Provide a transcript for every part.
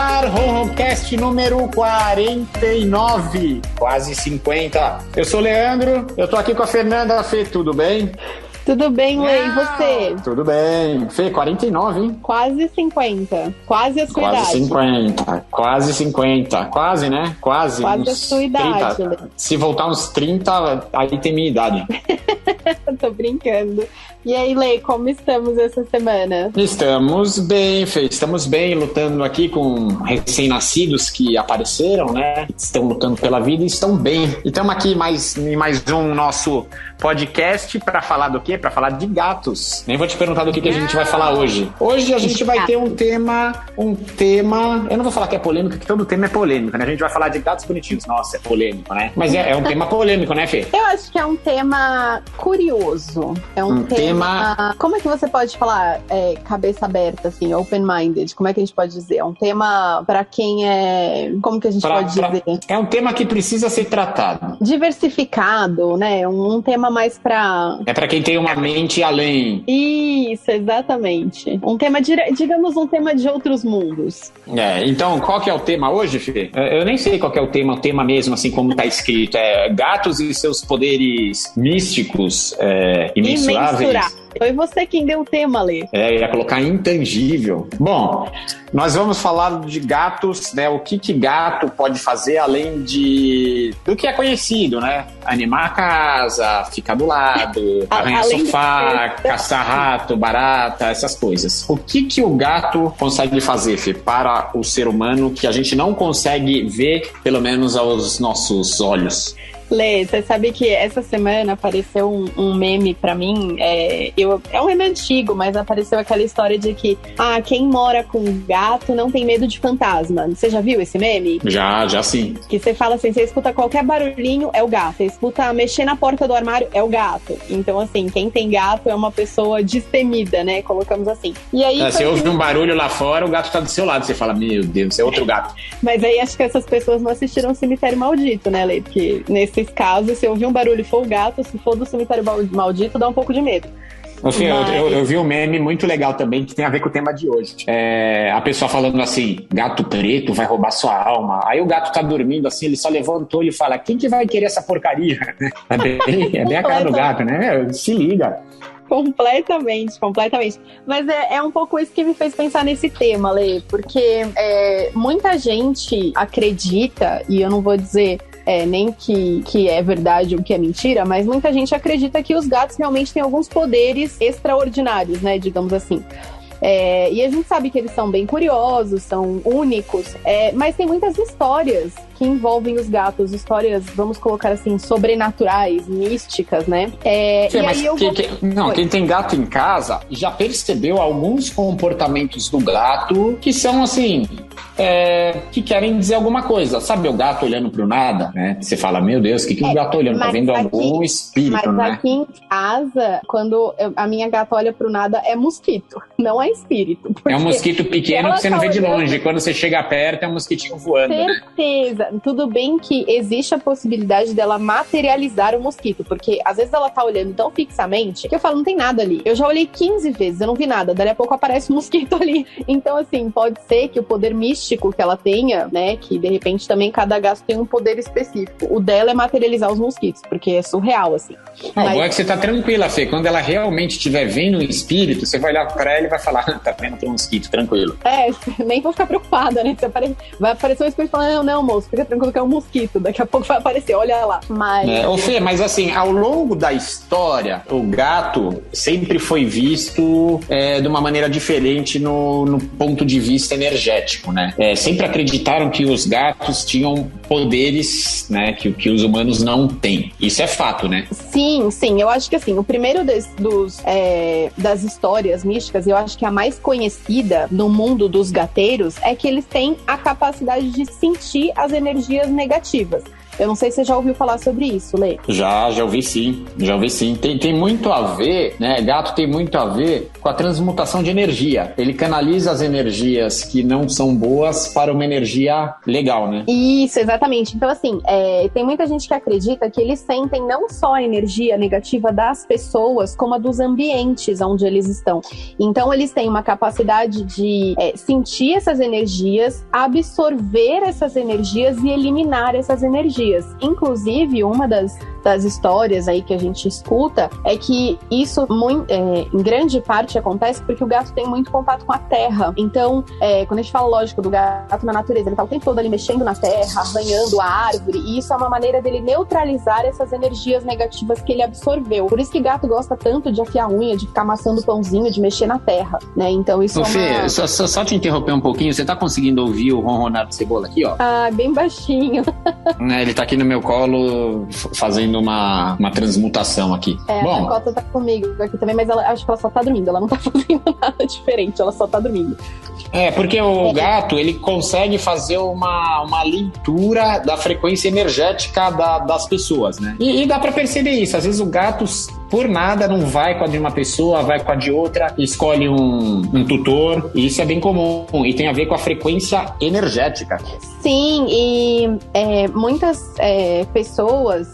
ar, Ronroncast número 49, quase 50. Eu sou o Leandro, eu tô aqui com a Fernanda. Fê, tudo bem? Tudo bem, Lê, e você? Tudo bem. Fê, 49, hein? Quase 50, quase a sua quase idade. 50, quase 50, quase, né? Quase a sua idade, 30. Lê. Se voltar uns 30, aí tem minha idade. Tô brincando. E aí, Lê, como estamos essa semana? Estamos bem, Fê. Estamos bem, lutando aqui com recém-nascidos que apareceram, né? Estão lutando pela vida e estão bem. E estamos aqui em mais um nosso podcast para falar do quê? Para falar de gatos. Nem vou te perguntar do que a gente vai falar hoje. Hoje a gente vai ter um tema... Eu não vou falar que é polêmico, que todo tema é polêmico, né? A gente vai falar de gatos bonitinhos. Nossa, é polêmico, né? Mas é um tema polêmico, né, Fê? Eu acho que é um tema curioso. É um tema... Como é que você pode falar cabeça aberta, assim, open-minded? Como é que a gente pode dizer? É um tema para quem é... Como que a gente pode dizer? É um tema que precisa ser tratado. Diversificado, né? Um tema mais para... É para quem tem uma mente além. Isso, exatamente. Um tema, digamos, um tema de outros mundos. Então, qual que é o tema hoje, Fê? Eu nem sei qual que é o tema mesmo, assim como tá escrito. É gatos e seus poderes místicos imensuráveis. Foi você quem deu o tema, Lê. Ia colocar intangível. Bom, nós vamos falar de gatos, né? O que gato pode fazer além do que é conhecido, né? Animar a casa, ficar do lado, arranhar sofá, caçar rato, barata, essas coisas. O que o gato consegue fazer, Fê, para o ser humano que a gente não consegue ver, pelo menos aos nossos olhos? Lê, você sabe que essa semana apareceu um meme pra mim, é um meme antigo, mas apareceu aquela história de que quem mora com gato não tem medo de fantasma. Você já viu esse meme? Já sim. Que você fala assim, você escuta qualquer barulhinho, é o gato. Você escuta mexer na porta do armário, é o gato. Então, assim, quem tem gato é uma pessoa destemida, né? Colocamos assim. E aí, você ouve um barulho lá fora, o gato tá do seu lado. Você fala, meu Deus, é outro gato. Mas aí acho que essas pessoas não assistiram o Cemitério Maldito, né, Lê? Porque nesses casos, se ouvir um barulho e for o gato, se for do Cemitério Maldito, dá um pouco de medo. Enfim, eu vi um meme muito legal também que tem a ver com o tema de hoje. A pessoa falando assim, gato preto vai roubar sua alma. Aí o gato tá dormindo assim, ele só levantou e fala, quem que vai querer essa porcaria? É bem a cara do gato, né? Se liga. Completamente. Mas é um pouco isso que me fez pensar nesse tema, Lê, porque muita gente acredita, e eu não vou dizer nem que é verdade ou que é mentira, mas muita gente acredita que os gatos realmente têm alguns poderes extraordinários, né, digamos assim. E a gente sabe que eles são bem curiosos, são únicos, mas tem muitas histórias que envolvem os gatos, histórias, vamos colocar assim, sobrenaturais, místicas, né? Quem tem gato em casa já percebeu alguns comportamentos do gato que são assim, que querem dizer alguma coisa. Sabe o gato olhando pro nada, né? Você fala, meu Deus, o que o gato olhando? Tá vendo algum espírito, mas né? Aqui em casa, quando a minha gata olha pro nada, é mosquito, não é espírito. É um mosquito pequeno que você não vê de longe. Quando você chega perto, é um mosquitinho voando, certeza. Né? Tudo bem que existe a possibilidade dela materializar o mosquito, porque às vezes ela tá olhando tão fixamente que eu falo, não tem nada ali. Eu já olhei 15 vezes, eu não vi nada. Dali a pouco aparece um mosquito ali. Então, assim, pode ser que o poder místico que ela tenha, né, que de repente também cada gato tem um poder específico. O dela é materializar os mosquitos, porque é surreal, assim. Bom é que você tá tranquila, Fê. Quando ela realmente estiver vendo um espírito, você vai olhar pra ela e vai falar, tá vendo um mosquito, tranquilo. Nem vou ficar preocupada, né? Vai aparecer um espírito falando, não, moço, fica tranquilo que é um mosquito. Daqui a pouco vai aparecer, olha lá. Fê, mas assim, ao longo da história, o gato sempre foi visto de uma maneira diferente no ponto de vista energético, né? Sempre acreditaram que os gatos tinham poderes, né, que os humanos não têm. Isso é fato, né? Sim. Eu acho que assim, o primeiro das histórias místicas, eu acho que a mais conhecida no mundo dos gateiros é que eles têm a capacidade de sentir as energias negativas. Eu não sei se você já ouviu falar sobre isso, Lê. Já ouvi sim. Tem muito a ver, né? Gato tem muito a ver com a transmutação de energia. Ele canaliza as energias que não são boas para uma energia legal, né? Isso, exatamente. Então, assim, tem muita gente que acredita que eles sentem não só a energia negativa das pessoas, como a dos ambientes onde eles estão. Então, eles têm uma capacidade de sentir essas energias, absorver essas energias e eliminar essas energias. Inclusive, uma das histórias aí que a gente escuta é que isso em grande parte acontece porque o gato tem muito contato com a terra. Então, quando a gente fala, lógico, do gato na natureza, ele tá o tempo todo ali mexendo na terra, arranhando a árvore, e isso é uma maneira dele neutralizar essas energias negativas que ele absorveu. Por isso que gato gosta tanto de afiar a unha, de ficar amassando pãozinho, de mexer na terra, né? Então isso Fê, só te interromper um pouquinho, você tá conseguindo ouvir o ronronar do Cebola aqui, ó? Ah, bem baixinho. Ele tá aqui no meu colo fazendo uma transmutação aqui. Bom, a Cota tá comigo aqui também, mas acho que ela só tá dormindo, ela não tá fazendo nada diferente, ela só tá dormindo. Porque o gato, ele consegue fazer uma leitura da frequência energética das pessoas, né? E dá pra perceber isso. Às vezes o gato, por nada, não vai com a de uma pessoa, vai com a de outra, escolhe um tutor, e isso é bem comum. E tem a ver com a frequência energética. Sim, e muitas pessoas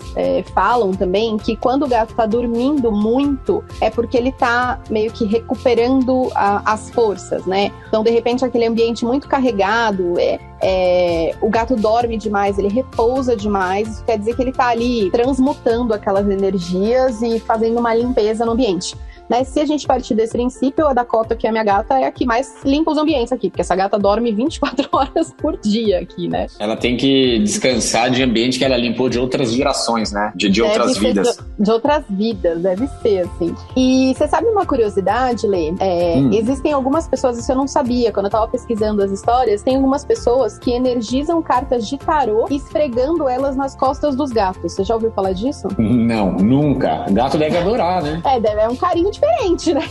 falam também que quando o gato tá dormindo muito, é porque ele tá meio que recuperando as forças, né? Então, de repente, aquele ambiente muito carregado, o gato dorme demais, ele repousa demais, isso quer dizer que ele tá ali transmutando aquelas energias e fazendo uma limpeza no ambiente. Né? Se a gente partir desse princípio, a Dakota, que é a minha gata, é a que mais limpa os ambientes aqui, porque essa gata dorme 24 horas por dia aqui, né? Ela tem que descansar de ambiente que ela limpou de outras gerações, né? De outras vidas. De outras vidas, deve ser, assim. E você sabe uma curiosidade, Lê? Existem algumas pessoas, isso eu não sabia, quando eu tava pesquisando as histórias, tem algumas pessoas que energizam cartas de tarô esfregando elas nas costas dos gatos. Você já ouviu falar disso? Não, nunca. O gato deve adorar, né? É um carinho diferente, né?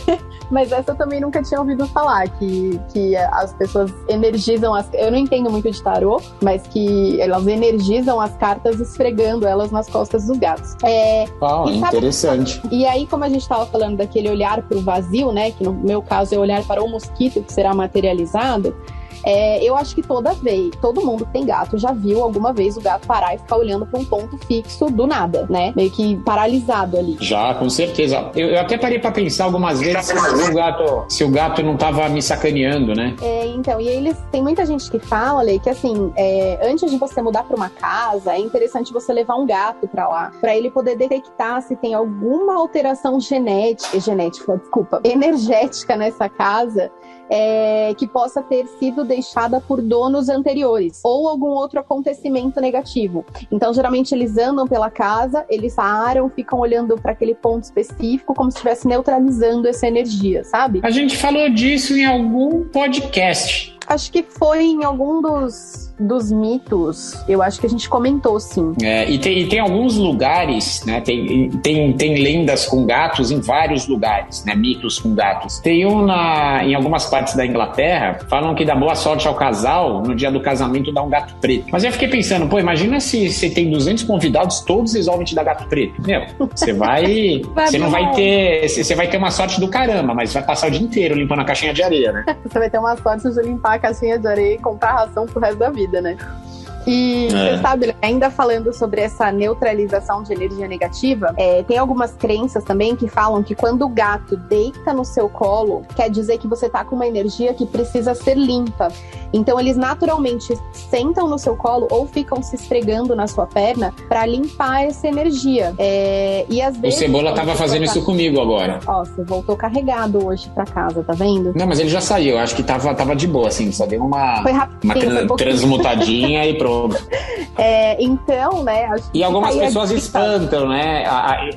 Mas essa eu também nunca tinha ouvido falar, que as pessoas energizam eu não entendo muito de tarô, mas que elas energizam as cartas esfregando elas nas costas dos gatos. Interessante. E aí, como a gente estava falando daquele olhar para o vazio, né? Que no meu caso é olhar para o mosquito que será materializado. Eu acho que todo mundo que tem gato já viu alguma vez o gato parar e ficar olhando para um ponto fixo do nada, né? Meio que paralisado ali. Já, com certeza. Eu até parei para pensar algumas vezes se o gato não tava me sacaneando, né? Então, e aí tem muita gente que fala, Lê, que assim, antes de você mudar para uma casa, é interessante você levar um gato para lá, para ele poder detectar se tem alguma alteração energética nessa casa, que possa ter sido deixada por donos anteriores ou algum outro acontecimento negativo. Então, geralmente, eles andam pela casa, eles param, ficam olhando para aquele ponto específico, como se estivesse neutralizando essa energia, sabe? A gente falou disso em algum podcast. Acho que foi em algum dos mitos, eu acho que a gente comentou, sim. E tem alguns lugares, né? Tem lendas com gatos em vários lugares, né? Mitos com gatos. Tem em algumas partes da Inglaterra, falam que dá boa sorte ao casal no dia do casamento dar um gato preto. Mas eu fiquei pensando, imagina se você tem 200 convidados, todos resolvem te dar gato preto. Você vai... você não vai ter... Você vai ter uma sorte do caramba, mas vai passar o dia inteiro limpando a caixinha de areia, né? Você vai ter uma sorte de limpar a caixinha de areia e comprar ração pro resto da vida, né? E você sabe, ainda falando sobre essa neutralização de energia negativa, tem algumas crenças também que falam que quando o gato deita no seu colo, quer dizer que você tá com uma energia que precisa ser limpa. Então eles naturalmente sentam no seu colo ou ficam se esfregando na sua perna para limpar essa energia. E às vezes... O Cebola tava fazendo isso comigo agora. Ó, você voltou carregado hoje pra casa, tá vendo? Não, mas ele já saiu, acho que tava de boa, assim, só deu uma transmutadinha e pronto. Então, né? Acho que e algumas pessoas espantam, né?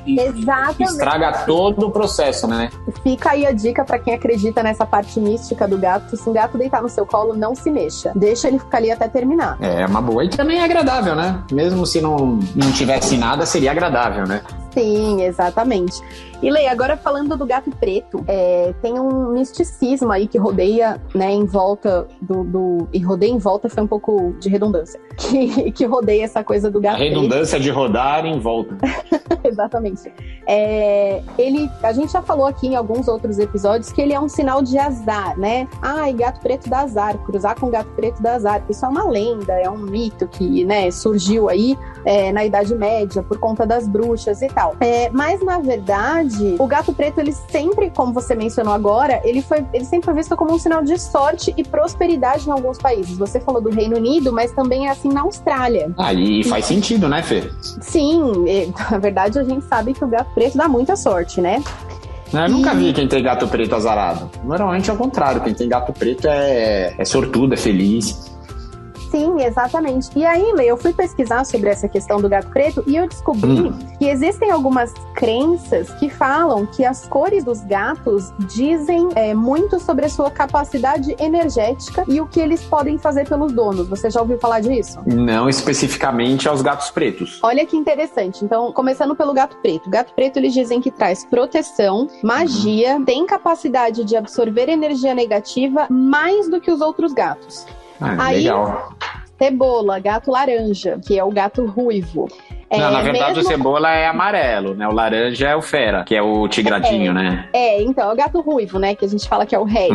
Exatamente. Estraga todo o processo, né? Fica aí a dica pra quem acredita nessa parte mística do gato. Se um gato deitar no seu colo, não se mexa. Deixa ele ficar ali até terminar. É uma boa. E também é agradável, né? Mesmo se não tivesse nada, seria agradável, né? Sim, exatamente. E Lê, agora falando do gato preto, tem um misticismo aí que rodeia, né, em volta e rodeia em volta foi um pouco de redundância, que rodeia essa coisa do gato preto. A redundância de rodar em volta. Exatamente. A gente já falou aqui em alguns outros episódios que ele é um sinal de azar, né? Ai, gato preto dá azar, cruzar com gato preto dá azar. Isso é uma lenda, é um mito que, né, surgiu aí na Idade Média por conta das bruxas e tal. Mas, na verdade, o gato preto, ele sempre, como você mencionou agora, ele sempre foi visto como um sinal de sorte e prosperidade em alguns países. Você falou do Reino Unido, mas também é assim na Austrália. E faz sentido, né, Fê? Sim, na verdade a gente sabe que o gato preto dá muita sorte, né? Eu nunca vi quem tem gato preto azarado. Normalmente é o contrário, quem tem gato preto é sortudo, é feliz. Sim, exatamente. E aí, Lê, eu fui pesquisar sobre essa questão do gato preto e eu descobri que existem algumas crenças que falam que as cores dos gatos dizem muito sobre a sua capacidade energética e o que eles podem fazer pelos donos. Você já ouviu falar disso? Não especificamente aos gatos pretos. Olha que interessante. Então, começando pelo gato preto. O gato preto, eles dizem que traz proteção, magia, tem capacidade de absorver energia negativa mais do que os outros gatos. Legal. Cebola, gato laranja, que é o gato ruivo. Não, na verdade o cebola é amarelo, né? O laranja é o fera, que é o tigradinho, né? Então, é o gato ruivo, né? Que a gente fala que é o red.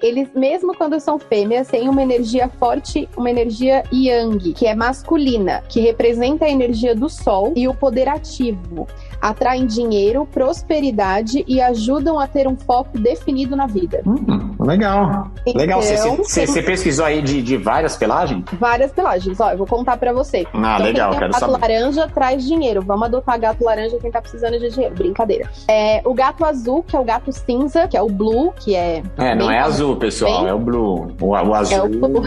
Eles, mesmo quando são fêmeas, têm uma energia forte, uma energia yang, que é masculina, que representa a energia do sol e o poder ativo. Atraem dinheiro, prosperidade e ajudam a ter um foco definido na vida. Legal. Então, legal. Você pesquisou aí de várias pelagens? Várias pelagens. Ó, eu vou contar pra você. Então, legal, quero saber. O gato laranja traz dinheiro. Vamos adotar gato laranja quem tá precisando de dinheiro. Brincadeira. O gato azul, que é o gato cinza, que é o blue, que é... não é azul, pessoal. É o blue. O azul... É o blue.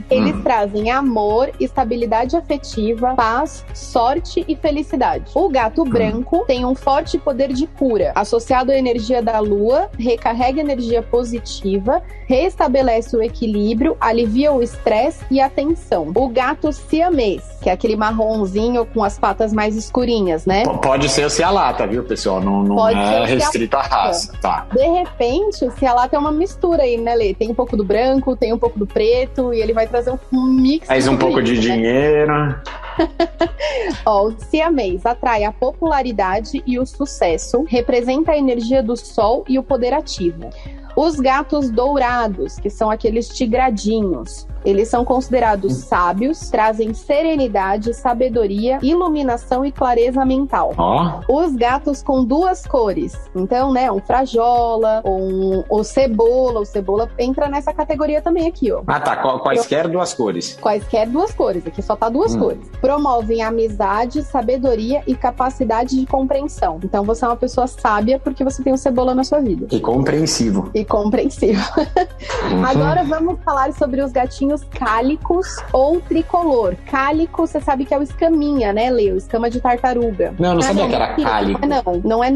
Eles trazem amor, estabilidade afetiva, paz, sorte e felicidade. O gato branco tem um forte poder de cura, associado à energia da lua, recarrega energia positiva, restabelece o equilíbrio, alivia o estresse e a tensão. O gato siamês, que é aquele marronzinho com as patas mais escurinhas, né? Pode ser o cialata, viu, pessoal? Não é restrito à raça, tá? De repente, o cialata é uma mistura aí, né, Lê? Tem um pouco do branco, tem um pouco do preto, e ele vai trazer um mix. Mais um pouco de dinheiro. O siamês atrai a popularidade e o sucesso, representa a energia do sol e o poder ativo. Os gatos dourados, que são aqueles tigradinhos, eles são considerados sábios, trazem serenidade, sabedoria, iluminação e clareza mental. Os gatos com duas cores, então, né, um frajola, ou cebola. O cebola entra nessa categoria também aqui, ó. Tá. Quaisquer duas cores. Quaisquer duas cores, aqui só tá duas cores. Promovem amizade, sabedoria e capacidade de compreensão. Então você é uma pessoa sábia porque você tem um cebola na sua vida. E compreensivo. Agora vamos falar sobre os gatinhos cálicos ou tricolor. Cálico, você sabe que é o escaminha, né, Leo? Escama de tartaruga. Não sabia que era cálico. Não é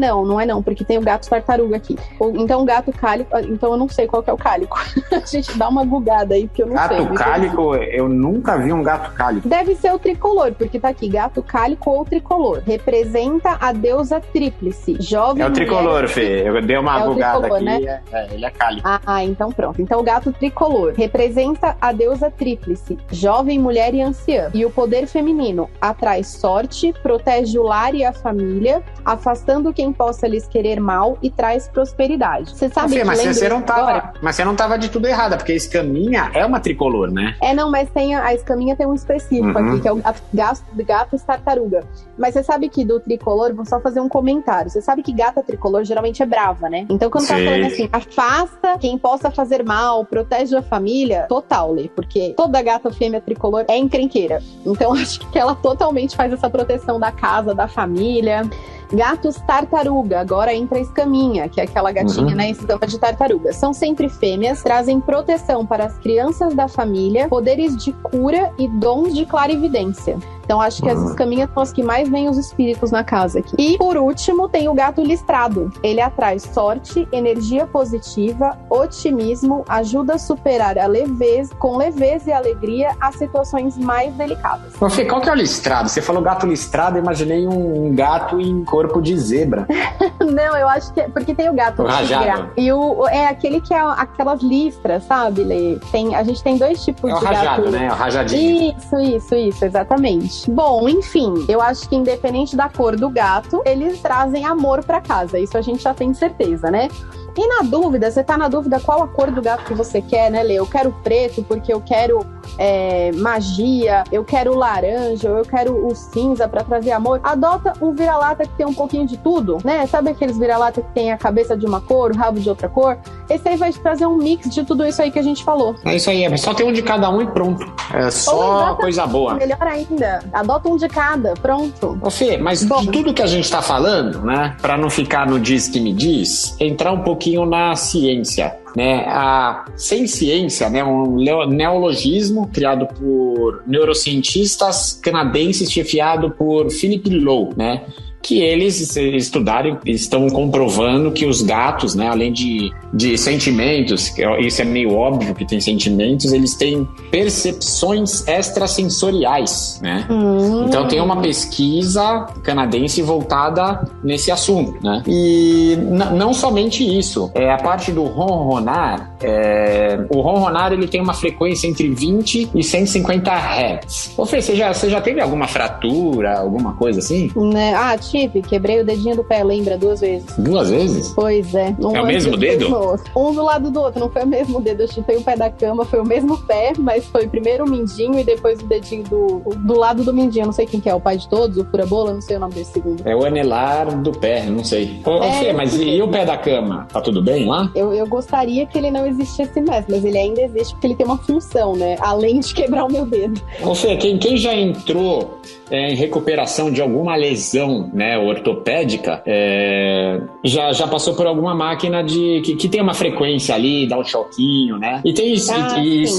não, porque tem o gato tartaruga aqui. Então o gato cálico, então eu não sei qual que é o cálico. A gente dá uma bugada aí, porque eu não sei. Gato cálico, eu nunca vi um gato cálico. Deve ser o tricolor, porque tá aqui, gato cálico ou tricolor. Representa a deusa tríplice. Jovem. É o tricolor, Fê. Eu dei uma bugada tricolor, aqui. Né? Ele é cálico. Então pronto. Então o gato tricolor representa a deusa tríplice, jovem, mulher e anciã. E o poder feminino atrai sorte, protege o lar e a família, afastando quem possa lhes querer mal e traz prosperidade. Você sabe Fê, que mas você não tava de tudo errada, porque a escaminha é uma tricolor, né? Não, mas a escaminha tem um específico aqui, que é o gato tartaruga. Mas você sabe que do tricolor, vou só fazer um comentário. Você sabe que gata tricolor geralmente é brava, né? Então quando tá falando assim, afasta quem possa fazer mal, protege a família, total, Lê, porque toda gata fêmea tricolor é encrenqueira. Então acho que ela totalmente faz essa proteção da casa, da família. Gatos tartaruga, agora entra a escaminha, que é aquela gatinha, né, escama de tartaruga. São sempre fêmeas, trazem proteção para as crianças da família, poderes de cura e dons de clarividência. Então acho que as escaminhas são as que mais veem os espíritos na casa aqui. E por último tem o gato listrado. Ele atrai sorte, energia positiva, otimismo, ajuda a superar com leveza e alegria as situações mais delicadas. Ô, Fê, qual que é o listrado? Você falou gato listrado, eu imaginei um gato em corpo de zebra. Não, eu acho que é porque tem o gato rajado. E é aquele que é aquelas listras, sabe, Lê? A gente tem dois tipos de rajado, gato. né? O rajadinho. Isso, exatamente. Bom, enfim, eu acho que independente da cor do gato, eles trazem amor pra casa. Isso a gente já tem certeza, né? E na dúvida, você tá na dúvida qual a cor do gato que você quer, né, Lê? Eu quero preto porque eu quero magia, eu quero laranja, eu quero o cinza pra trazer amor. Adota um vira-lata que tem um pouquinho de tudo, né? Sabe aqueles vira-lata que tem a cabeça de uma cor, o rabo de outra cor? Esse aí vai te trazer um mix de tudo isso aí que a gente falou. É isso aí, só ter um de cada um e pronto. É só coisa boa. Melhor ainda, adota um de cada, pronto. Ô Fê, mas de tudo que a gente tá falando, né, pra não ficar no diz que me diz, entrar um pouquinho na ciência. Né, sem ciência, né, um neologismo criado por neurocientistas canadenses, chefiado por Philip Lowe, né, que eles estudaram e estão comprovando que os gatos, né, além de sentimentos, isso é meio óbvio que tem sentimentos, eles têm percepções extrasensoriais, né? Então tem uma pesquisa canadense voltada nesse assunto, né? E não somente isso, a parte do ronronar, o ronronar ele tem uma frequência entre 20 e 150 Hz. Ô Fê, você já teve alguma fratura, alguma coisa assim? Né? Tive, quebrei o dedinho do pé, lembra? 2 vezes. 2 vezes? Pois é. É o mesmo dedo? Um do lado do outro, não foi o mesmo dedo. Eu chutei o pé da cama, foi o mesmo pé, mas foi primeiro o mindinho e depois o dedinho do lado do mindinho. Eu não sei quem que é, o pai de todos, o fura-bola, não sei o nome desse segundo. É o anelar do pé, não sei. Ô Fê, mas e o pé da cama? Tá tudo bem lá? Eu gostaria que ele não existisse mais, mas ele ainda existe porque ele tem uma função, né? Além de quebrar o meu dedo. Ô Fê, quem já entrou em recuperação de alguma lesão, né, ortopédica, já passou por alguma máquina que tem uma frequência ali, dá um choquinho, né? E tem isso,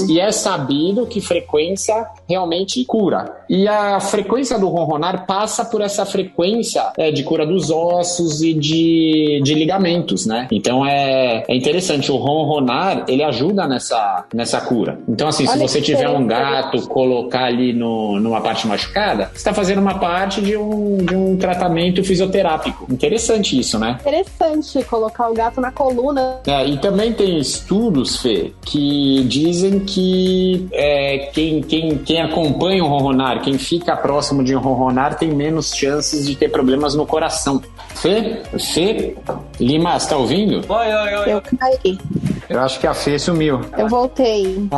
e é sabido que frequência realmente cura. E a frequência do ronronar passa por essa frequência de cura dos ossos e de ligamentos, né? Então é interessante, o ronronar, ele ajuda nessa cura. Então assim, se você tiver um gato, colocar ali numa parte machucada, você está fazendo uma parte de um tratamento fisioterápico. Interessante isso, né? Interessante colocar o gato na coluna. E também tem estudos, Fê, que dizem que quem acompanha o ronronar, quem fica próximo de um ronronar, tem menos chances de ter problemas no coração. Fê? Lima, você tá ouvindo? Oi. Eu caí. Eu acho que a Fê sumiu. Eu voltei.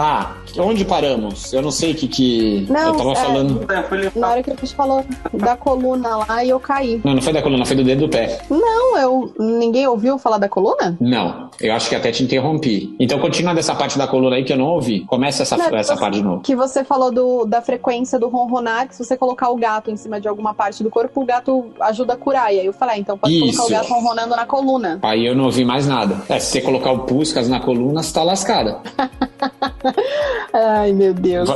Onde paramos? Eu não sei o que não, eu tava falando. Na hora que a gente falou da coluna lá e eu caí. Não foi da coluna, foi do dedo do pé. Não, ninguém ouviu falar da coluna? Não, eu acho que até te interrompi. Então continua dessa parte da coluna aí que eu não ouvi. Começa essa parte de novo. Que você falou da frequência do ronronar, que se você colocar o gato em cima de alguma parte do corpo, o gato ajuda a curar. E aí eu falei, então pode colocar o gato ronronando na coluna. Aí eu não ouvi mais nada. Se você colocar o Puskas na coluna, você tá lascada. Ai, meu Deus.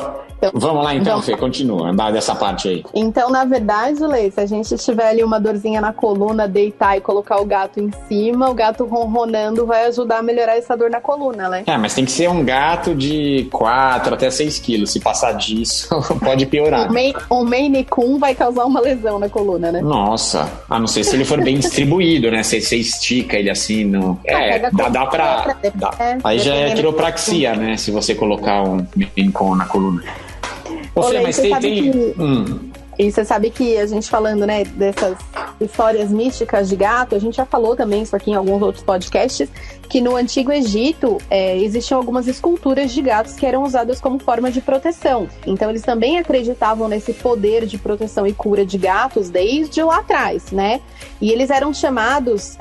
Vamos lá então, Fê, continua, andar dessa parte aí. Então, na verdade, Lê, se a gente tiver ali uma dorzinha na coluna, deitar e colocar o gato em cima, o gato ronronando vai ajudar a melhorar essa dor na coluna, né? Mas tem que ser um gato de 4 até 6 quilos. Se passar disso, pode piorar. O Maine Coon vai causar uma lesão na coluna, né? Nossa, a não ser se ele for bem distribuído, né? Você estica ele assim, dá pra... Aí já é quiropraxia, né? Se você colocar um Maine Coon na coluna. Mas E você sabe que a gente falando, né, dessas histórias místicas de gato, a gente já falou também isso aqui em alguns outros podcasts, que no Antigo Egito existiam algumas esculturas de gatos que eram usadas como forma de proteção. Então eles também acreditavam nesse poder de proteção e cura de gatos desde lá atrás, né? E eles eram chamados,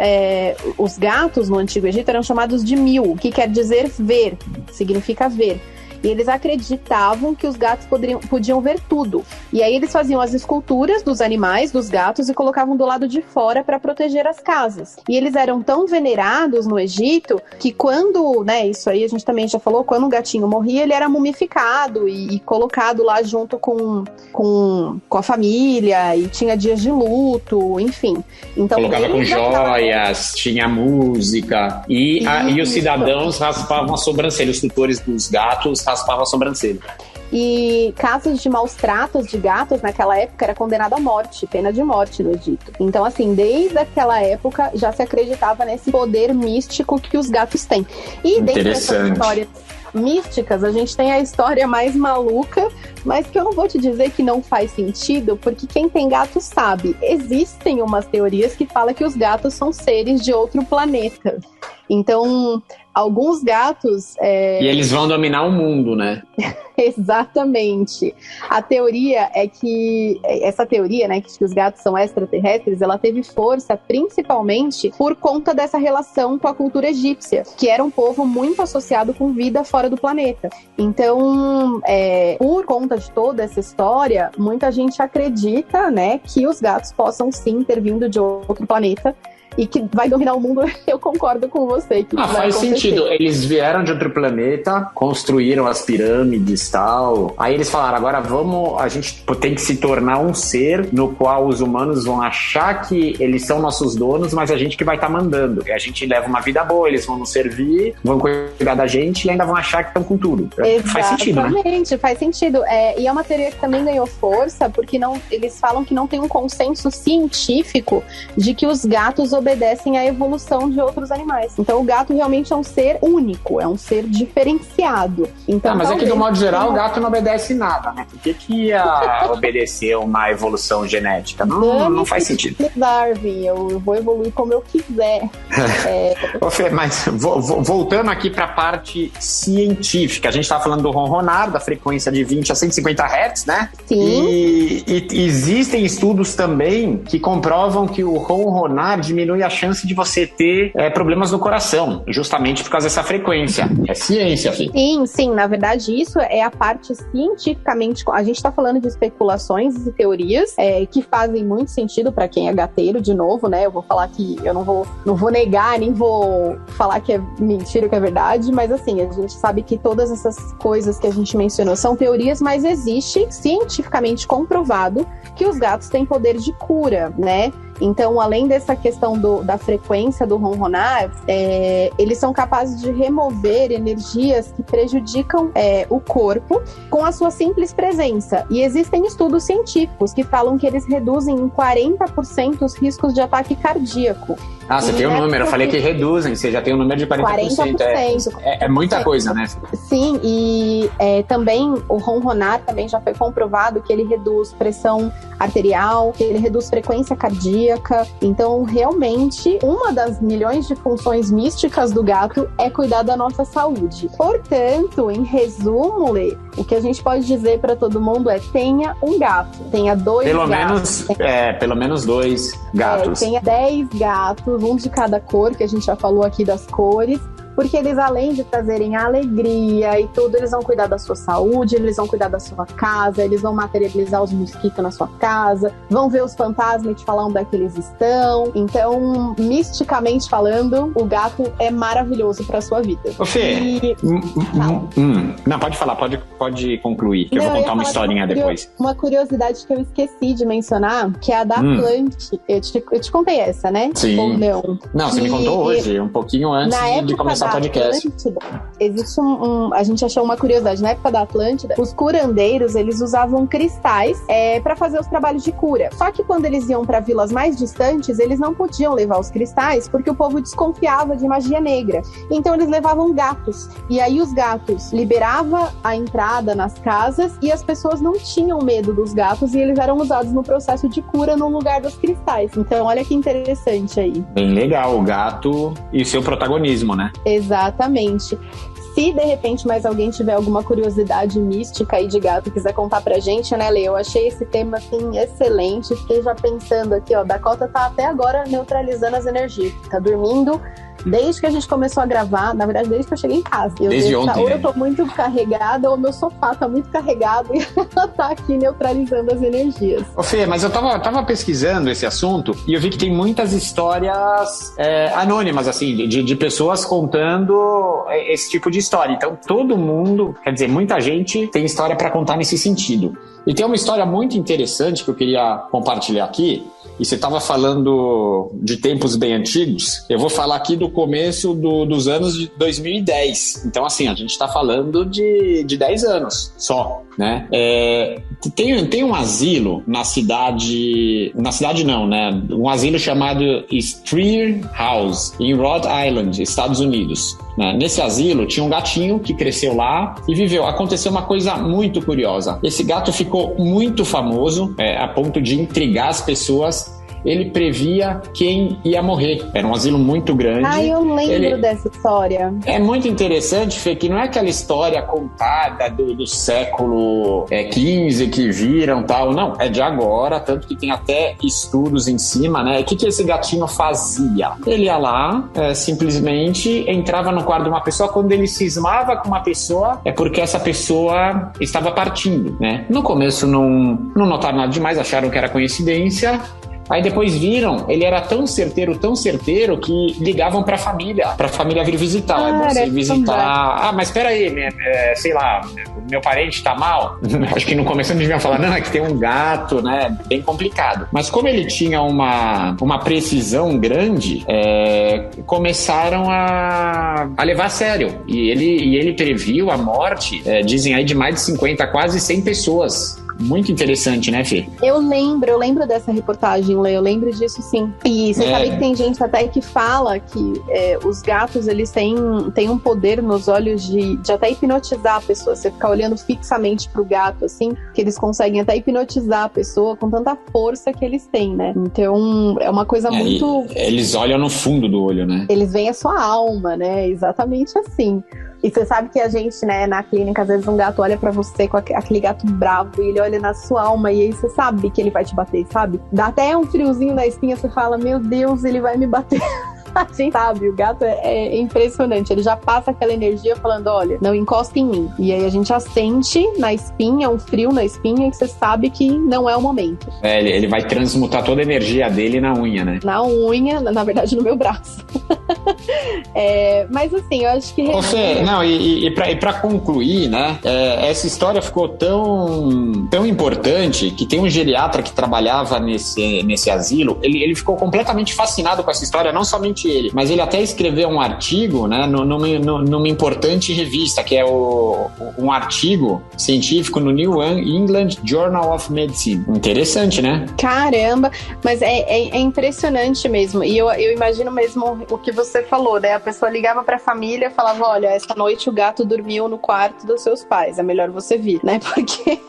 os gatos no Antigo Egito eram chamados de Mil, que quer dizer ver, significa ver. E eles acreditavam que os gatos podiam ver tudo. E aí eles faziam as esculturas dos animais, dos gatos, e colocavam do lado de fora para proteger as casas. E eles eram tão venerados no Egito que quando, né, isso aí a gente também já falou, quando um gatinho morria, ele era mumificado e colocado lá junto com a família, e tinha dias de luto, enfim. Então, colocava com joias, tinha música, e os cidadãos raspavam a sobrancelha, os tutores dos gatos raspavam a sobrancelha. E casos de maus tratos de gatos naquela época era condenado à morte, pena de morte no Egito. Então, assim, desde aquela época já se acreditava nesse poder místico que os gatos têm. E dentro dessas histórias místicas, a gente tem a história mais maluca, mas que eu não vou te dizer que não faz sentido, porque quem tem gato sabe. Existem umas teorias que falam que os gatos são seres de outro planeta. Então, alguns gatos... E eles vão dominar o mundo, né? Exatamente. A teoria é que... Essa teoria, né, que os gatos são extraterrestres, ela teve força principalmente por conta dessa relação com a cultura egípcia, que era um povo muito associado com vida fora do planeta. Então, por conta de toda essa história, muita gente acredita, né, que os gatos possam sim ter vindo de outro planeta e que vai dominar o mundo. Eu concordo com você que faz sentido. Eles vieram de outro planeta, construíram as pirâmides e tal. Aí eles falaram, agora a gente tem que se tornar um ser no qual os humanos vão achar que eles são nossos donos, mas a gente que vai estar mandando. E a gente leva uma vida boa, eles vão nos servir, vão cuidar da gente e ainda vão achar que estão com tudo. Faz sentido, né? Exatamente, faz sentido. E é uma teoria que também ganhou força, porque eles falam que não tem um consenso científico de que os gatos obedecem à evolução de outros animais. Então o gato realmente é um ser único, é um ser diferenciado. Então, mas é que do modo geral o gato não obedece nada, né? Por que ia obedecer uma evolução genética? Não faz sentido. Darwin, eu vou evoluir como eu quiser. Ô Fê, mas voltando aqui para a parte científica, a gente estava falando do ronronar, da frequência de 20 a 150 Hz, né? Sim. E existem estudos também que comprovam que o ronronar diminui a chance de você ter problemas no coração, justamente por causa dessa frequência. É ciência, filho. Sim. Na verdade, isso é a parte cientificamente... A gente está falando de especulações e teorias que fazem muito sentido para quem é gateiro, de novo, né? Eu vou falar que eu não vou negar, nem vou falar que é mentira, que é verdade, mas assim, a gente sabe que todas essas coisas que a gente mencionou são teorias, mas existe cientificamente comprovado que os gatos têm poder de cura, né? Então, além dessa questão da frequência do ronronar, eles são capazes de remover energias que prejudicam o corpo com a sua simples presença. E existem estudos científicos que falam que eles reduzem em 40% os riscos de ataque cardíaco. Você tem um número, eu falei que reduzem, você já tem um número de 40%. É muita coisa, né? Sim, e também o ronronar também já foi comprovado que ele reduz pressão arterial, que ele reduz frequência cardíaca. Então, realmente, uma das milhões de funções místicas do gato é cuidar da nossa saúde. Portanto, em resumo, Lê, o que a gente pode dizer para todo mundo é: tenha um gato, tenha dois gatos. Pelo menos 2 gatos. Tenha 10 gatos, um de cada cor, que a gente já falou aqui das cores. Porque eles, além de trazerem alegria e tudo, eles vão cuidar da sua saúde, eles vão cuidar da sua casa, eles vão materializar os mosquitos na sua casa, vão ver os fantasmas e te falar onde é que eles estão. Então, misticamente falando, o gato é maravilhoso pra sua vida. Ô Fê, não, pode falar, pode concluir, que eu vou contar uma historinha depois. Uma curiosidade que eu esqueci de mencionar, que é a da Atlante. Eu te contei essa, né? Sim. Ou não? Não, você me contou hoje, um pouquinho antes de começar o podcast. Existe a gente achou uma curiosidade. Na época da Atlântida, os curandeiros, eles usavam cristais para fazer os trabalhos de cura. Só que quando eles iam para vilas mais distantes, eles não podiam levar os cristais porque o povo desconfiava de magia negra. Então eles levavam gatos. E aí os gatos liberavam a entrada nas casas e as pessoas não tinham medo dos gatos e eles eram usados no processo de cura no lugar dos cristais. Então olha que interessante aí. Bem legal, o gato e o seu protagonismo, né? Exatamente. Se de repente mais alguém tiver alguma curiosidade mística aí de gato, quiser contar pra gente, né, Lê? Eu achei esse tema, assim, excelente. Fiquei já pensando aqui, ó, Dakota tá até agora neutralizando as energias. Tá dormindo desde que a gente começou a gravar, na verdade, desde que eu cheguei em casa. Desde ontem, ou né? eu tô muito carregada, ou meu sofá tá muito carregado e ela tá aqui neutralizando as energias. Ô Fê, mas eu tava pesquisando esse assunto e eu vi que tem muitas histórias anônimas, assim, de pessoas contando esse tipo de história. Então, todo mundo, quer dizer, muita gente tem história para contar nesse sentido. E tem uma história muito interessante que eu queria compartilhar aqui. E você estava falando de tempos bem antigos, eu vou falar aqui do começo dos anos de 2010. Então, assim, a gente está falando de 10 anos só, né? Tem um asilo na cidade não, né? Um asilo chamado Streer House, em Rhode Island, Estados Unidos. Né? Nesse asilo tinha um gatinho que cresceu lá e viveu. Aconteceu uma coisa muito curiosa. Esse gato ficou muito famoso, a ponto de intrigar as pessoas. Ele previa quem ia morrer. Era um asilo muito grande. Eu lembro dessa história. É muito interessante, Fê, que não é aquela história contada do século XV que viram tal. Não, é de agora, tanto que tem até estudos em cima, né? O que esse gatinho fazia? Ele ia lá, simplesmente entrava no quarto de uma pessoa. Quando ele cismava com uma pessoa, é porque essa pessoa estava partindo, né? No começo não notaram nada demais, acharam que era coincidência. Aí depois viram, ele era tão certeiro que ligavam pra família vir visitar. Você visitar, mas peraí, sei lá, meu parente tá mal. Acho que no começo eles deviam falar, não, é que tem um gato, né, bem complicado. Mas como ele tinha uma precisão grande, começaram a levar a sério. E ele previu a morte, dizem aí, de mais de 50, quase 100 pessoas. Muito interessante, né, Fê? Eu lembro dessa reportagem, Lê, eu lembro disso sim. E você sabe que tem gente até que fala que os gatos, eles têm um poder nos olhos de até hipnotizar a pessoa. Você ficar olhando fixamente pro gato, assim, que eles conseguem até hipnotizar a pessoa com tanta força que eles têm, né? Então, é uma coisa muito... Eles olham no fundo do olho, né? Eles veem a sua alma, né? Exatamente assim. E você sabe que a gente, né, na clínica, às vezes um gato olha pra você com aquele gato bravo e ele olha na sua alma e aí você sabe que ele vai te bater, sabe? Dá até um friozinho na espinha, você fala, meu Deus, ele vai me bater. A gente sabe, o gato é impressionante. Ele já passa aquela energia falando, olha, não encosta em mim. E aí a gente já sente na espinha, um frio na espinha, que você sabe que não é o momento. Ele vai transmutar toda a energia dele na unha, né? Na unha, na verdade no meu braço. Mas assim, eu acho que... Fê, e pra concluir, né, essa história ficou tão importante que tem um geriatra que trabalhava nesse asilo, ele ficou completamente fascinado com essa história, não somente ele, mas ele até escreveu um artigo, né, numa importante revista, que é um artigo científico no New England Journal of Medicine. Interessante, né? Caramba, mas é impressionante mesmo. E eu imagino mesmo o que você falou, né? A pessoa ligava pra família e falava, olha, essa noite o gato dormiu no quarto dos seus pais, é melhor você vir, né? Porque...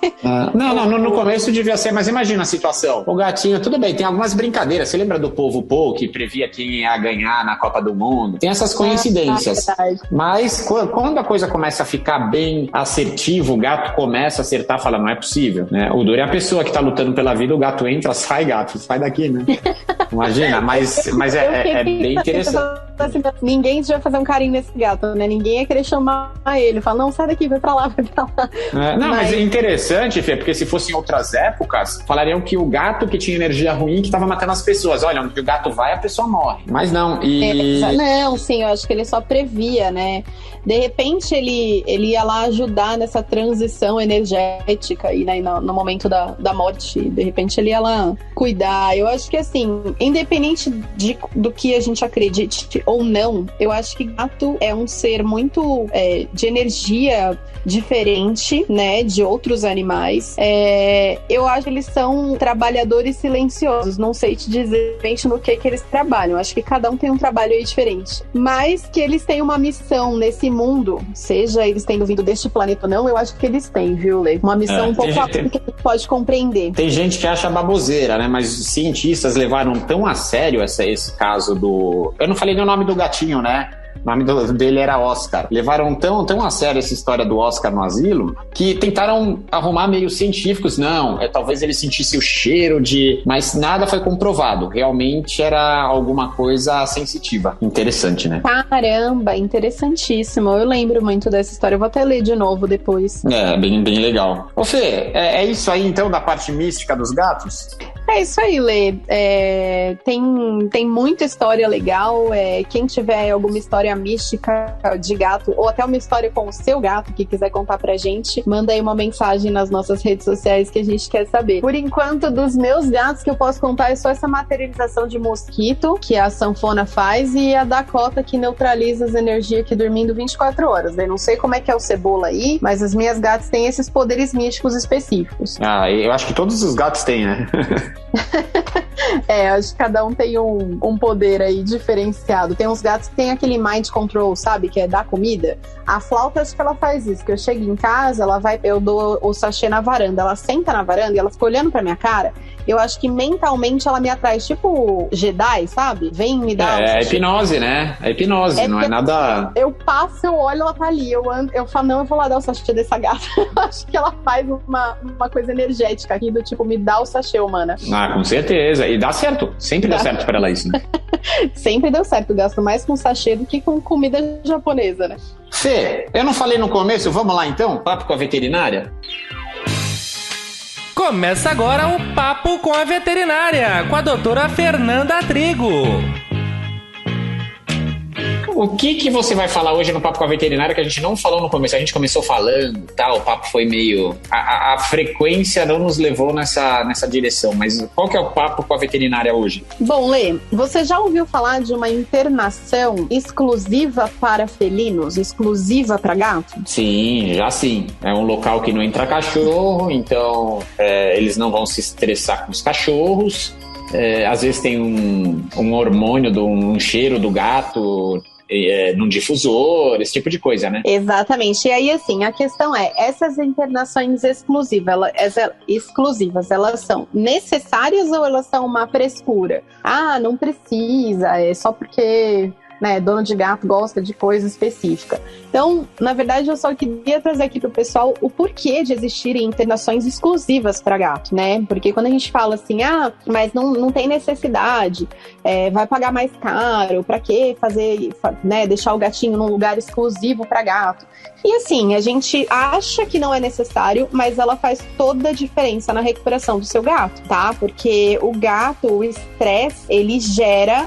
No começo devia ser, mas imagina a situação. O gatinho, tudo bem, tem algumas brincadeiras. Você lembra do Povo Pou, que previa quem ia ganhar na Copa do Mundo? Tem essas coincidências. Mas quando a coisa começa a ficar bem assertiva, o gato começa a acertar, fala, não é possível, né? O duro é a pessoa que tá lutando pela vida, o gato entra, sai gato, sai daqui, né? Imagina, mas é bem interessante. Assim, ninguém ia fazer um carinho nesse gato, né? Ninguém ia querer chamar ele, falar, não, sai daqui, vai pra lá, vai pra lá. Mas é interessante, Fê, porque se fossem outras épocas, falariam que o gato que tinha energia ruim que tava matando as pessoas. Olha, onde o gato vai, a pessoa morre. Mas não, Não, sim, eu acho que ele só previa, né? De repente, ele ia lá ajudar nessa transição energética e, né, no momento da morte. De repente, ele ia lá cuidar. Eu acho que, assim, independente do que a gente acredite ou não, eu acho que gato é um ser muito de energia diferente, né, de outros animais. Eu acho que eles são trabalhadores silenciosos. Não sei te dizer no que eles trabalham. Acho que cada um tem um trabalho aí diferente. Mas que eles têm uma missão nesse mundo, seja eles tendo vindo deste planeta ou não, eu acho que eles têm, viu, Lê? Uma missão um pouco além que a gente pode compreender. Tem gente que acha baboseira, né? Mas os cientistas levaram tão a sério esse caso do... Eu não falei nem o nome do gatinho, né? O nome dele era Oscar. Levaram tão a sério essa história do Oscar no asilo que tentaram arrumar meios científicos. Não, talvez ele sentisse o cheiro de... Mas nada foi comprovado. Realmente era alguma coisa sensitiva. Interessante, né? Caramba, interessantíssimo. Eu lembro muito dessa história. Eu vou até ler de novo depois. Bem legal. Ô Fê, é isso aí então da parte mística dos gatos? É isso aí, Lê. Tem muita história legal. Quem tiver alguma história mística de gato, ou até uma história com o seu gato, que quiser contar pra gente, manda aí uma mensagem nas nossas redes sociais que a gente quer saber. Por enquanto, dos meus gatos que eu posso contar é só essa materialização de mosquito que a sanfona faz e a Dakota que neutraliza as energias aqui dormindo 24 horas. Eu não sei como é que é o Cebola aí, mas as minhas gatas têm esses poderes místicos específicos. Eu acho que todos os gatos têm, né? Acho que cada um tem um poder aí diferenciado. Tem uns gatos que tem aquele mind control, sabe? Que é dar comida. A flauta, acho que ela faz isso. Que eu chego em casa, eu dou o sachê na varanda. Ela senta na varanda e ela fica olhando pra minha cara. Eu acho que mentalmente ela me atrai, tipo Jedi, sabe? Vem me dar. É hipnose, né? É hipnose, não é nada. Eu passo, eu olho, ela tá ali. Eu falo, não, eu vou lá dar o sachê dessa gata. Eu acho que ela faz uma coisa energética aqui, do tipo, me dá o sachê, humana. Com certeza. E dá certo. Sempre dá certo pra ela isso, né? Sempre deu certo. Eu gasto mais com sachê do que com comida japonesa, né? Fê, eu não falei no começo, vamos lá então? Papo com a veterinária? Começa agora o Papo com a Veterinária, com a doutora Fernanda Trigo. O que você vai falar hoje no Papo com a Veterinária que a gente não falou no começo? A gente começou falando, tá? O papo foi meio... A frequência não nos levou nessa direção, mas qual que é o Papo com a Veterinária hoje? Bom, Lê, você já ouviu falar de uma internação exclusiva para felinos, exclusiva para gato? Sim, já sim. É um local que não entra cachorro, então eles não vão se estressar com os cachorros. Às vezes tem um hormônio, um cheiro do gato... num difusor, esse tipo de coisa, né? Exatamente. E aí, assim, a questão essas internações exclusivas, elas são necessárias ou elas são uma frescura? Não precisa, é só porque... dono de gato gosta de coisa específica. Então, na verdade, eu só queria trazer aqui pro pessoal o porquê de existirem internações exclusivas para gato, né? Porque quando a gente fala assim, mas não tem necessidade, vai pagar mais caro, para que fazer, deixar o gatinho num lugar exclusivo para gato? E assim, a gente acha que não é necessário, mas ela faz toda a diferença na recuperação do seu gato, tá? Porque o gato, o estresse, ele gera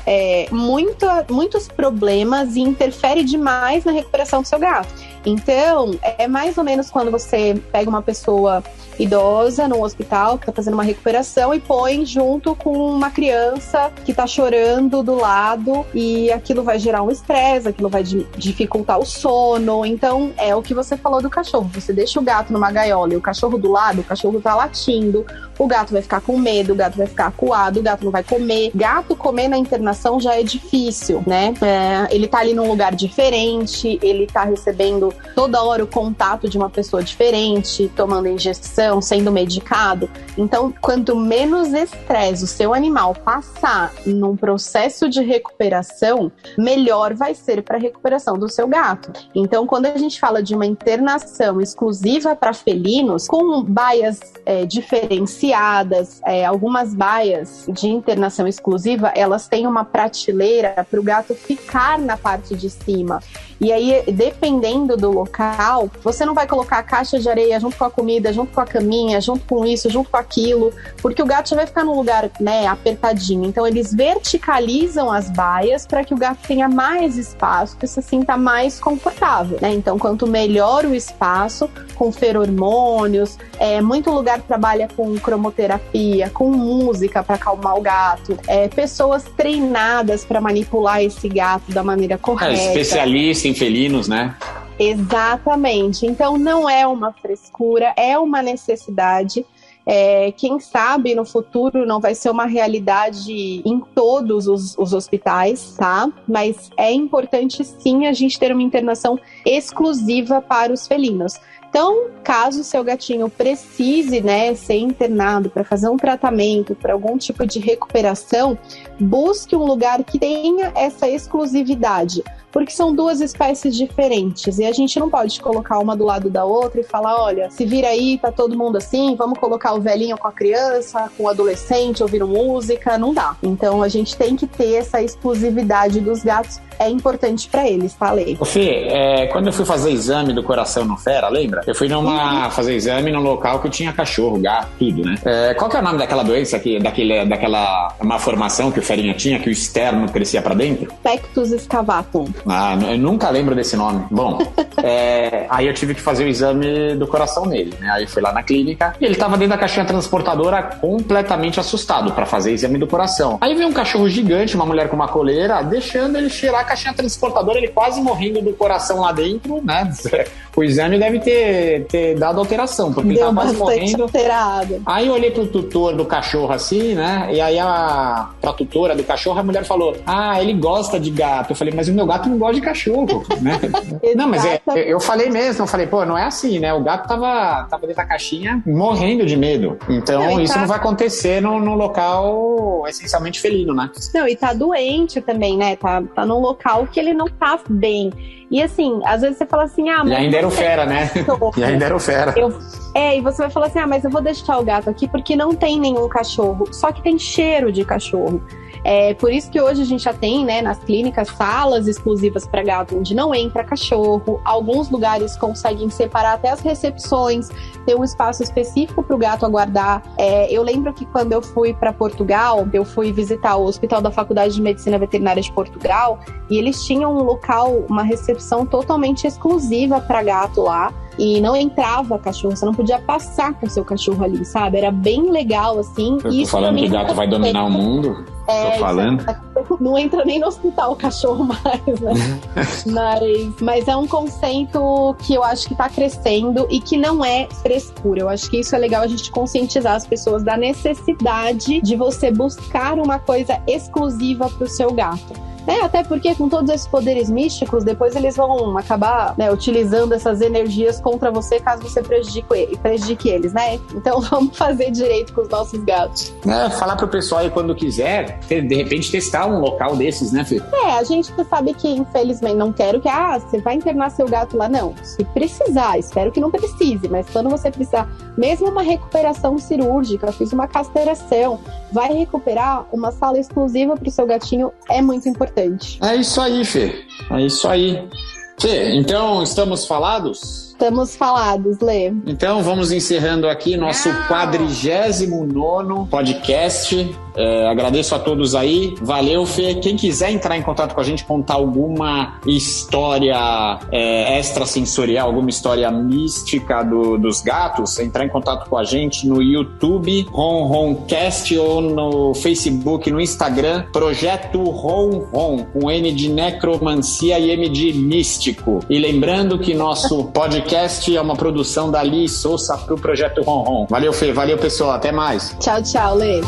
muitos problemas e interfere demais na recuperação do seu gato. Então, é mais ou menos quando você pega uma pessoa idosa no hospital, que tá fazendo uma recuperação, e põe junto com uma criança que tá chorando do lado, e aquilo vai gerar um estresse, aquilo vai dificultar o sono. Então, é o que você falou do cachorro. Você deixa o gato numa gaiola e o cachorro do lado, o cachorro tá latindo, o gato vai ficar com medo, o gato vai ficar acuado, o gato não vai comer. Gato comer na internação já é difícil, né? Ele tá ali num lugar diferente, ele tá recebendo toda hora o contato de uma pessoa diferente, tomando injeção, sendo medicado. Então, quanto menos estresse o seu animal passar num processo de recuperação, melhor vai ser para a recuperação do seu gato. Então, quando a gente fala de uma internação exclusiva para felinos, com baias diferenciadas, algumas baias de internação exclusiva, elas têm uma prateleira para o gato ficar na parte de cima. E aí, dependendo do local, você não vai colocar a caixa de areia junto com a comida, junto com a caminha, junto com isso, junto com aquilo, porque o gato já vai ficar num lugar, apertadinho. Então, eles verticalizam as baias para que o gato tenha mais espaço, que se sinta mais confortável, né? Então, quanto melhor o espaço, com feromônios, muito lugar trabalha com cromoterapia, com música para acalmar o gato, pessoas treinadas para manipular esse gato da maneira correta. Especialista em felinos, né? Exatamente. Então, não é uma frescura, é uma necessidade. Quem sabe no futuro não vai ser uma realidade em todos os hospitais, tá? Mas é importante sim a gente ter uma internação exclusiva para os felinos. Então, caso seu gatinho precise, né, ser internado para fazer um tratamento, para algum tipo de recuperação, busque um lugar que tenha essa exclusividade, porque são duas espécies diferentes e a gente não pode colocar uma do lado da outra e falar, olha, se vira aí, tá todo mundo assim, vamos colocar o velhinho com a criança, com o adolescente ouvindo música, não dá. Então a gente tem que ter essa exclusividade dos gatos, é importante para eles, tá, Lê? Ô Fê, quando eu fui fazer exame do coração no Fera, lembra? Eu fui fazer exame num local que tinha cachorro, gato, tudo, né? Qual que é o nome daquela doença, daquela malformação que o Ferinha tinha, que o externo crescia pra dentro? Pectus excavatum. Eu nunca lembro desse nome. Bom, aí eu tive que fazer o exame do coração nele, né? Aí eu fui lá na clínica e ele tava dentro da caixinha transportadora completamente assustado pra fazer o exame do coração. Aí veio um cachorro gigante, uma mulher com uma coleira, deixando ele cheirar a caixinha transportadora, ele quase morrendo do coração lá dentro, né? O exame deve ter dado alteração, porque ele tava quase morrendo. Alterado. Aí eu olhei pro tutor do cachorro assim, né? E aí pra tutora do cachorro, a mulher falou, ele gosta de gato. Eu falei, mas o meu gato não gosta de cachorro, né? Não, mas eu falei mesmo, pô, não é assim, né? O gato tava dentro da caixinha morrendo de medo. Então isso não vai acontecer no local essencialmente felino, né? Não, e tá doente também, né? Tá num local que ele não tá bem. E assim, às vezes você fala assim, mas... E ainda era o Fera, né? E ainda era o Fera. E você vai falar assim, mas eu vou deixar o gato aqui porque não tem nenhum cachorro. Só que tem cheiro de cachorro. Por isso que hoje a gente já tem, né, nas clínicas, salas exclusivas para gato, onde não entra cachorro. Alguns lugares conseguem separar até as recepções, ter um espaço específico para o gato aguardar. Eu lembro que quando eu fui para Portugal, eu fui visitar o Hospital da Faculdade de Medicina Veterinária de Portugal, e eles tinham um local, uma recepção totalmente exclusiva para gato lá. E não entrava cachorro, você não podia passar com o seu cachorro ali, sabe? Era bem legal, assim. Eu tô falando que o gato vai dominar o mundo. Tô falando. Não entra nem no hospital o cachorro mais, né? mas é um conceito que eu acho que tá crescendo e que não é frescura. Eu acho que isso é legal a gente conscientizar as pessoas da necessidade de você buscar uma coisa exclusiva pro seu gato. Até porque com todos esses poderes místicos, depois eles vão acabar, né, utilizando essas energias contra você caso você prejudique eles, né? Então vamos fazer direito com os nossos gatos. Falar pro pessoal aí quando quiser, de repente testar um local desses, né, Fê? A gente sabe que infelizmente não quero que, você vai internar seu gato lá, não. Se precisar, espero que não precise, mas quando você precisar, mesmo uma recuperação cirúrgica, fiz uma castração, vai recuperar, uma sala exclusiva pro seu gatinho é muito importante. É isso aí, Fê. É isso aí. Fê, então estamos falados? Estamos falados, Lê. Então vamos encerrando aqui nosso 49º podcast. Agradeço a todos aí. Valeu, Fê. Quem quiser entrar em contato com a gente, contar alguma história extrasensorial, alguma história mística dos gatos, entrar em contato com a gente no YouTube, Ronroncast, ou no Facebook, no Instagram, Projeto Ronron, com N de necromancia e M de místico. E lembrando que nosso podcast é uma produção da Li Souza pro Projeto Ronron. Valeu, Fê. Valeu, pessoal. Até mais. Tchau, tchau, Lê.